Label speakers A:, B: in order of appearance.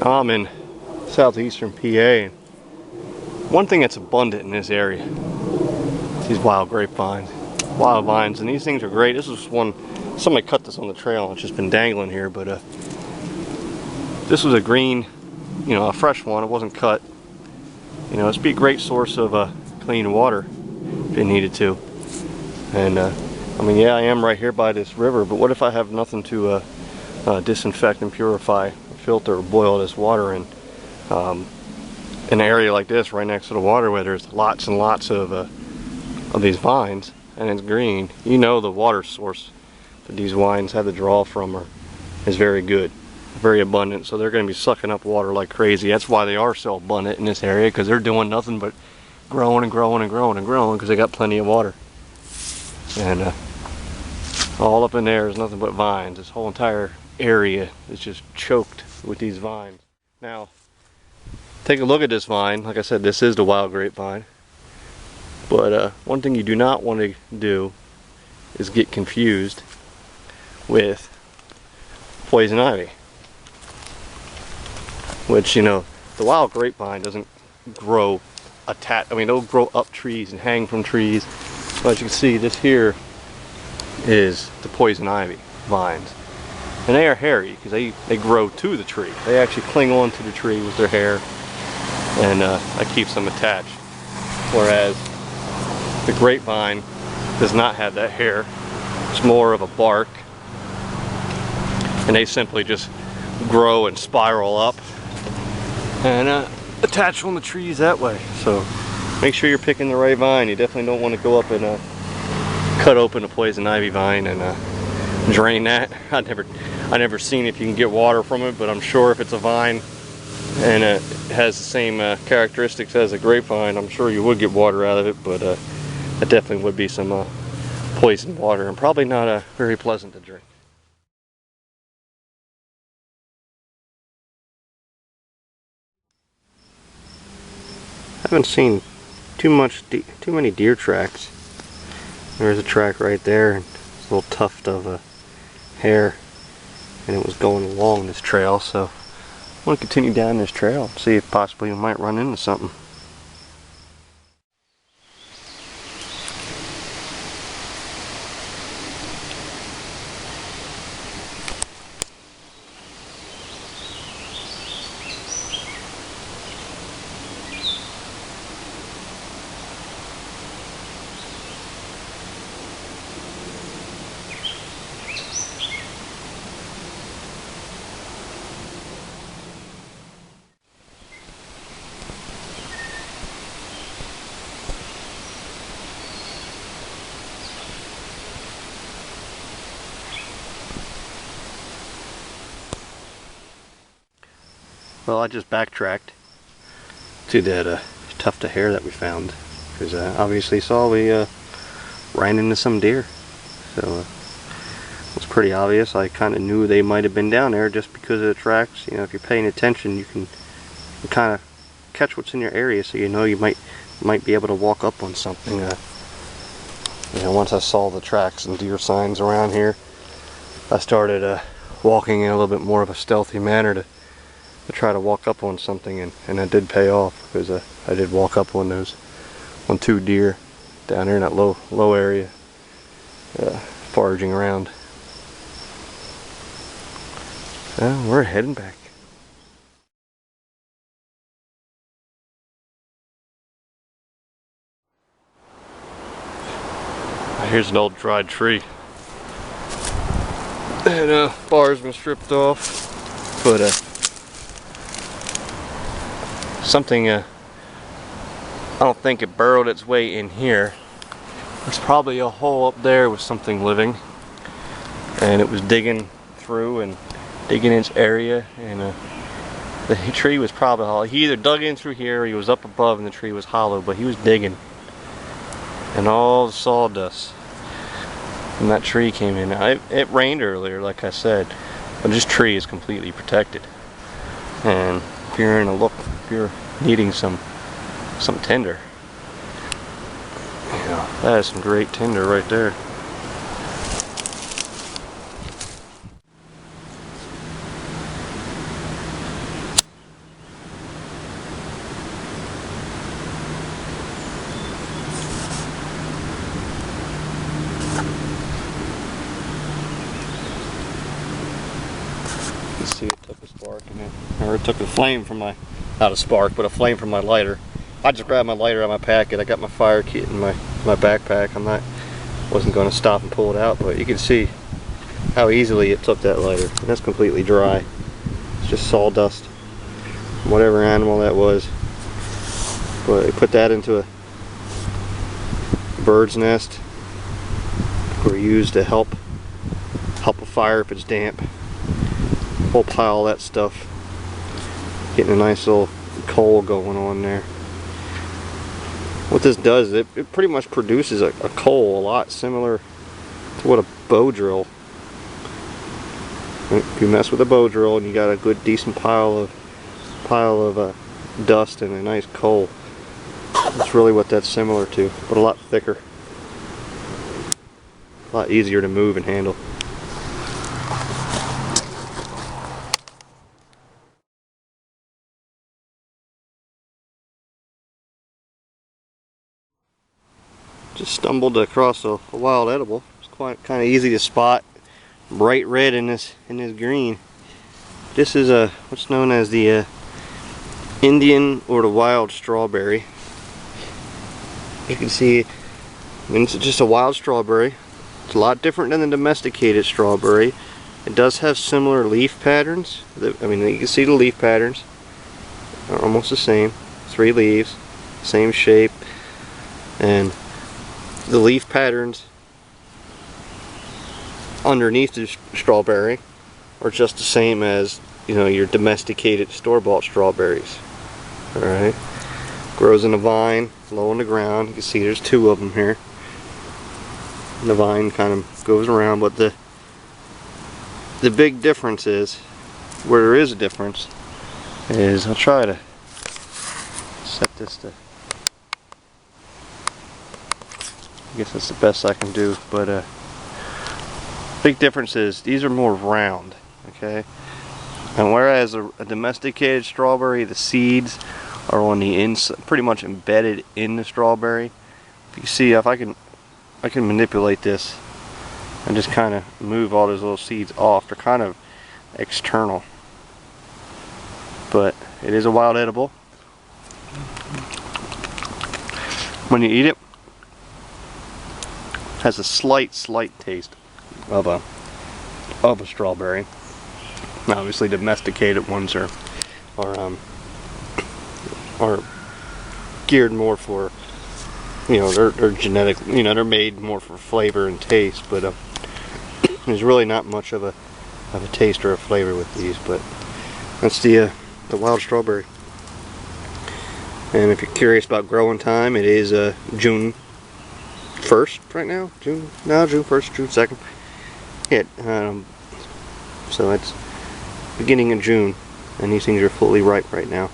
A: I'm in southeastern PA, and one thing that's abundant in this area is these wild grapevines. Wild vines, and these things are great. This is one, somebody cut this on the trail. It's just been dangling here, but this was a green, a fresh one. It wasn't cut. It's be a great source of clean water if it needed to. And yeah, I am right here by this river, but what if I have nothing to disinfect and purify, filter, or boil this water in? An area like this, right next to the water, where there's lots and lots of these vines, and it's green, the water source that these vines have to draw from is very good, very abundant. So they're going to be sucking up water like crazy. That's why they are so abundant in this area, because they're doing nothing but growing and growing and growing and growing, because they got plenty of water. And all up in there is nothing but vines. This whole entire area is just choked with these vines. Now, take a look at this vine. Like I said, this is the wild grapevine. But one thing you do not want to do is get confused with poison ivy. Which, the wild grapevine doesn't grow it'll grow up trees and hang from trees. But as you can see, this here is the poison ivy vines. And they are hairy because they grow to the tree. They actually cling on to the tree with their hair, and that keeps them attached. Whereas the grapevine does not have that hair. It's more of a bark, and they simply just grow and spiral up and attach on the trees that way. So make sure you're picking the right vine. You definitely don't want to go up and cut open a poison ivy vine and drain that. I never seen if you can get water from it, but I'm sure if it's a vine and it has the same characteristics as a grapevine, I'm sure you would get water out of it. But it definitely would be some poisoned water, and probably not very pleasant to drink. I haven't seen too many deer tracks. There's a track right there, and a little tuft of hair, and it was going along this trail. So I want to continue down this trail and see if possibly we might run into something. Well, I just backtracked to that tuft of hair that we found, because obviously saw we ran into some deer. So it's pretty obvious. I kind of knew they might have been down there just because of the tracks. If you're paying attention, you can kind of catch what's in your area, so you might be able to walk up on something. Once I saw the tracks and deer signs around here, I started walking in a little bit more of a stealthy manner to try to walk up on something, and that did pay off, because I did walk up on two deer down there in that low area, foraging around. We're heading back. Here's an old dried tree, and bar's been stripped off, but something, I don't think it burrowed its way in here. There's probably a hole up there with something living, and it was digging through and digging its area, and the tree was probably hollow. He either dug in through here or he was up above and the tree was hollow, but he was digging, and all the sawdust from that tree came in. It rained earlier, like I said, but this tree is completely protected, and if you're needing some tinder, that is some great tinder right there. or it took a flame from my, not a spark, but a flame from my lighter. I just grabbed my lighter out of my packet. I got my fire kit in my backpack. Wasn't going to stop and pull it out, but you can see how easily it took that lighter. And that's completely dry. It's just sawdust, whatever animal that was. But I put that into a bird's nest, or used to help a fire if it's damp. Whole pile of that stuff, getting a nice little coal going on there. What this does is it pretty much produces a coal a lot similar to what a bow drill. If you mess with a bow drill and you got a good decent pile of dust and a nice coal, that's really what that's similar to, but a lot thicker, a lot easier to move and handle. Just stumbled across a wild edible. It's quite kind of easy to spot. Bright red in this green. This is what's known as the Indian or the wild strawberry. You can see, I mean, it's just a wild strawberry. It's a lot different than the domesticated strawberry. It does have similar leaf patterns. I mean, you can see the leaf patterns are almost the same. 3 leaves, same shape, and the leaf patterns underneath the strawberry are just the same as, you know, your domesticated store-bought strawberries. Alright, grows in a vine low on the ground. You can see there's 2 of them here. And the vine kind of goes around, but the big difference is, where there is a difference, is I'll try to set this to, I guess that's the best I can do, but big difference is these are more round, okay? And whereas a domesticated strawberry, the seeds are on the inside, pretty much embedded in the strawberry. If you see, if I can manipulate this and just kind of move all those little seeds off. They're kind of external, but it is a wild edible. When you eat it, it has a slight taste of a strawberry. Now, obviously, domesticated ones are geared more for, you know, they're genetic, you know, they're made more for flavor and taste, but there's really not much of a taste or a flavor with these. But that's the wild strawberry. And if you're curious about growing time, it is June 1st right now. June 1st, June 2nd. So it's beginning of June, and these things are fully ripe right now.